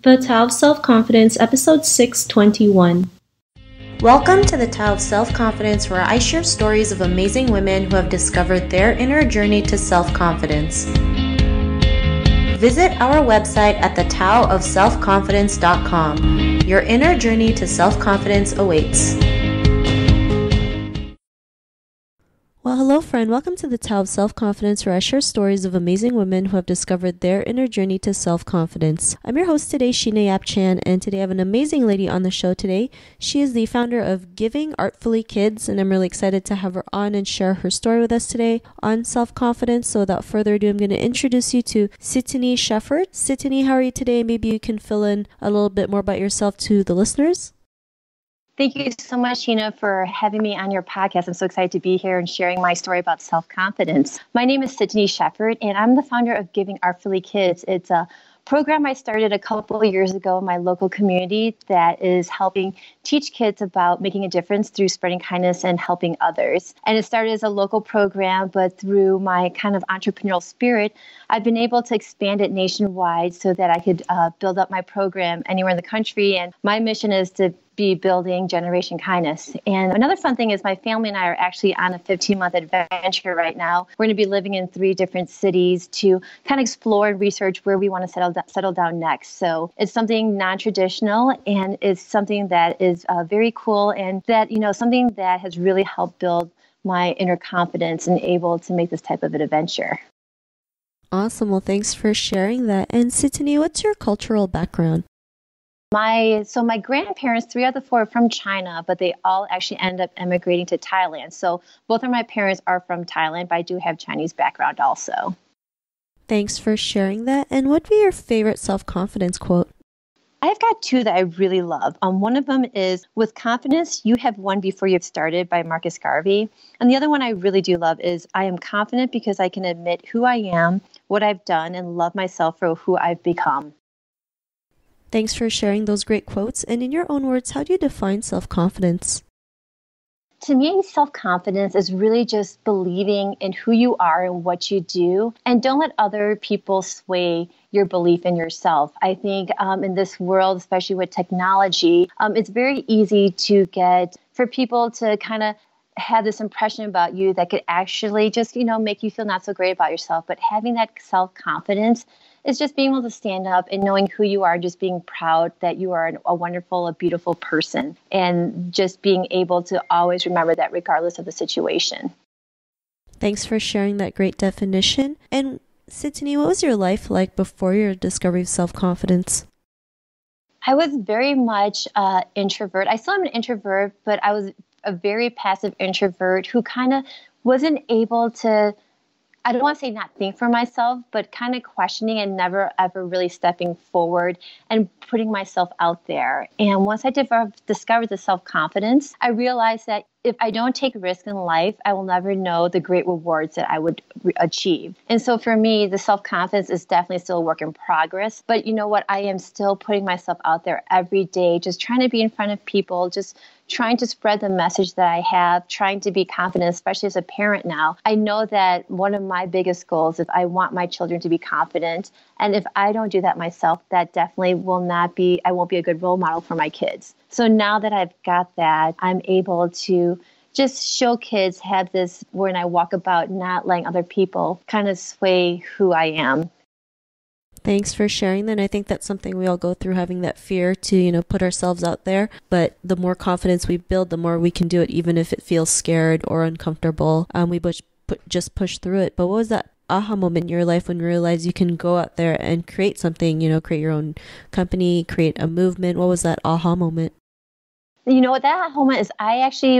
The Tao of Self-Confidence, Episode 621. Welcome to the Tao of Self-Confidence, where I share stories of amazing women who have discovered their inner journey to self-confidence. Visit our website at thetaoofselfconfidence.com. Your inner journey to self-confidence awaits. Well, hello friend. Welcome to the Tao of Self-Confidence, where I share stories of amazing women who have discovered their inner journey to self-confidence. I'm your host today, Sheena Yap Chan, and today I have an amazing lady on the show today. She is the founder of Giving Artfully Kids, and I'm really excited to have her on and share her story with us today on self-confidence. So without further ado, I'm going to introduce you to Sittany Shepard. Sittany, how are you today? Maybe you can fill in a little bit more about yourself to the listeners. Thank you so much, Sheena, for having me on your podcast. I'm so excited to be here and sharing my story about self-confidence. My name is Sittany Shepard, and I'm the founder of Giving Artfully Kids. It's a program I started a couple of years ago in my local community that is helping teach kids about making a difference through spreading kindness and helping others. And it started as a local program, but through my kind of entrepreneurial spirit, I've been able to expand it nationwide so that I could build up my program anywhere in the country. And my mission is to be building Generation Kindness. And another fun thing is my family and I are actually on a 15-month adventure right now. We're going to be living in 3 different cities to kind of explore and research where we want to settle down next. So it's something non-traditional, and it's something that is very cool, and that, something that has really helped build my inner confidence and able to make this type of an adventure. Awesome. Well, thanks for sharing that. And Sittany, what's your cultural background? My grandparents, 3 of the 4 are from China, but they all actually ended up emigrating to Thailand. So both of my parents are from Thailand, but I do have Chinese background also. Thanks for sharing that. And what would be your favorite self-confidence quote? I've got 2 that I really love. One of them is, "With confidence, you have won before you've started," by Marcus Garvey. And the other one I really do love is, "I am confident because I can admit who I am, what I've done, and love myself for who I've become." Thanks for sharing those great quotes. And in your own words, how do you define self-confidence? To me, self-confidence is really just believing in who you are and what you do, and don't let other people sway your belief in yourself. I think in this world, especially with technology, it's very easy for people to kind of have this impression about you that could actually just, make you feel not so great about yourself. But having that self-confidence is just being able to stand up and knowing who you are, just being proud that you are a wonderful, a beautiful person, and just being able to always remember that regardless of the situation. Thanks for sharing that great definition. And Sittany, what was your life like before your discovery of self-confidence? I was very much an introvert. I still am an introvert, but I was a very passive introvert who kind of wasn't able to, I don't want to say not think for myself, but kind of questioning and never ever really stepping forward and putting myself out there. And once I discovered the self-confidence, I realized that if I don't take risks in life, I will never know the great rewards that I would achieve. And so for me, the self-confidence is definitely still a work in progress. But you know what? I am still putting myself out there every day, just trying to be in front of people, just trying to spread the message that I have, trying to be confident, especially as a parent now. I know that one of my biggest goals is I want my children to be confident. And if I don't do that myself, that definitely I won't be a good role model for my kids. So now that I've got that, I'm able to just show kids, have this when I walk about, not letting other people kind of sway who I am. Thanks for sharing that. And I think that's something we all go through, having that fear to, put ourselves out there. But the more confidence we build, the more we can do it, even if it feels scared or uncomfortable. We just push through it. But what was that aha moment in your life when you realized you can go out there and create something, create your own company, create a movement? What was that aha moment? What that moment is,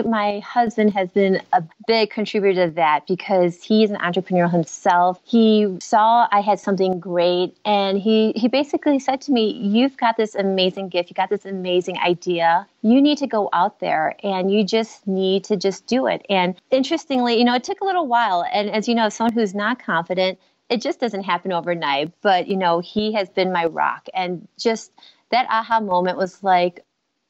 my husband has been a big contributor to that because he's an entrepreneur himself. He saw I had something great, and he basically said to me, "You've got this amazing gift. You got this amazing idea. You need to go out there and you just need to just do it." And interestingly, it took a little while. And as you know, someone who's not confident, it just doesn't happen overnight. But, he has been my rock. And just that aha moment was like,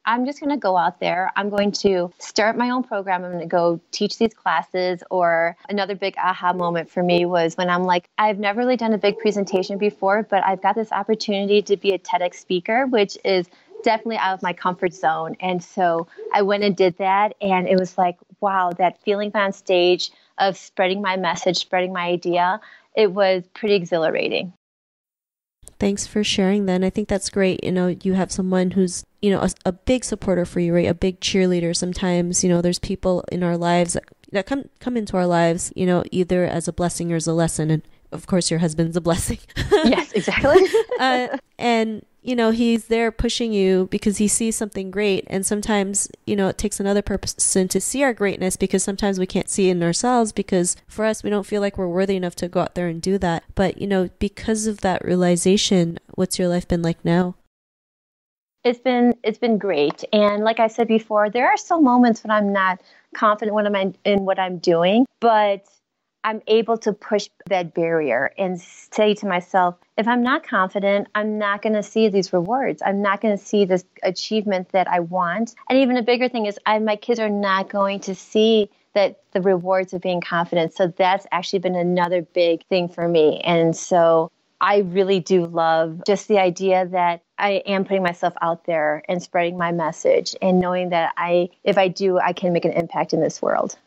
I'm just going to go out there. I'm going to start my own program. I'm going to go teach these classes. Or another big aha moment for me was when I'm like, I've never really done a big presentation before, but I've got this opportunity to be a TEDx speaker, which is definitely out of my comfort zone. And so I went and did that. And it was like, wow, that feeling on stage of spreading my message, spreading my idea, it was pretty exhilarating. Thanks for sharing that. And I think that's great. You have someone who's, a big supporter for you, right? A big cheerleader. Sometimes, there's people in our lives that come into our lives, either as a blessing or as a lesson. And of course, your husband's a blessing. Yes, exactly. And he's there pushing you because he sees something great. And sometimes, it takes another person to see our greatness, because sometimes we can't see it in ourselves, because for us, we don't feel like we're worthy enough to go out there and do that. But, because of that realization, what's your life been like now? It's been great. And like I said before, there are still moments when I'm not confident in what I'm doing, but I'm able to push that barrier and say to myself, if I'm not confident, I'm not going to see these rewards. I'm not going to see this achievement that I want. And even a bigger thing is my kids are not going to see that the rewards of being confident. So that's actually been another big thing for me. And so I really do love just the idea that I am putting myself out there and spreading my message and knowing that if I do, I can make an impact in this world.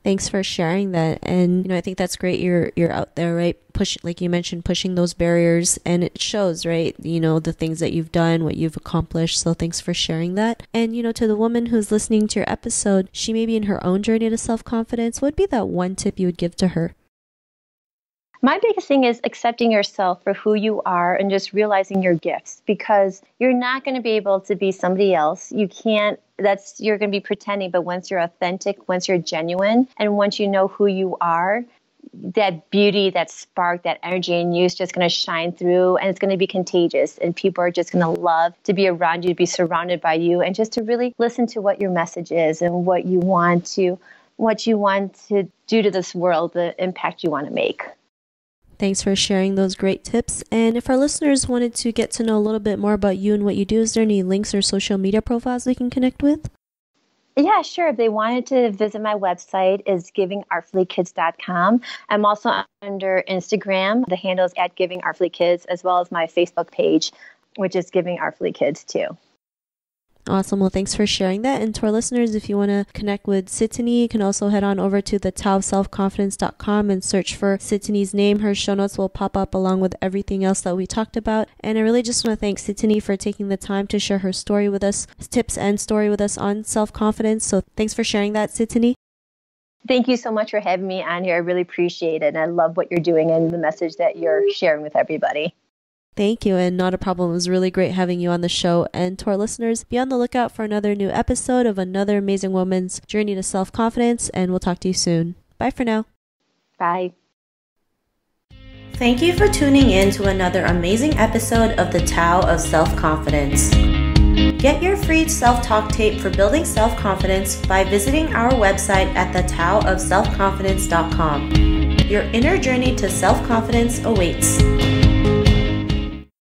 Thanks for sharing that. And, I think that's great. You're out there, right? Like you mentioned, pushing those barriers, and it shows, right? The things that you've done, what you've accomplished. So thanks for sharing that. And, to the woman who's listening to your episode, she may be in her own journey to self-confidence. What would be that one tip you would give to her? My biggest thing is accepting yourself for who you are and just realizing your gifts, because you're not going to be able to be somebody else. You're going to be pretending, but once you're authentic, once you're genuine, and once you know who you are, that beauty, that spark, that energy in you is just going to shine through, and it's going to be contagious, and people are just going to love to be around you, to be surrounded by you, and just to really listen to what your message is and what you want to do to this world, the impact you want to make. Thanks for sharing those great tips. And if our listeners wanted to get to know a little bit more about you and what you do, is there any links or social media profiles they can connect with? Yeah, sure. If they wanted to visit my website, is givingartfullykids.com. I'm also under Instagram. The handle is @givingartfullykids, as well as my Facebook page, which is Giving Artfully Kids too. Awesome. Well, thanks for sharing that. And to our listeners, if you want to connect with Sittany, you can also head on over to the taoofselfconfidence.com and search for Sittany's name. Her show notes will pop up along with everything else that we talked about. And I really just want to thank Sittany for taking the time to share her story with us, tips and story with us on self-confidence. So thanks for sharing that, Sittany. Thank you so much for having me on here. I really appreciate it. And I love what you're doing and the message that you're sharing with everybody. Thank you, and not a problem. It was really great having you on the show. And to our listeners, be on the lookout for another new episode of another amazing woman's journey to self-confidence, and we'll talk to you soon. Bye for now. Bye. Thank you for tuning in to another amazing episode of the Tao of Self-Confidence. Get your free self-talk tape for building self-confidence by visiting our website at thetaoofselfconfidence.com. Your inner journey to self-confidence awaits.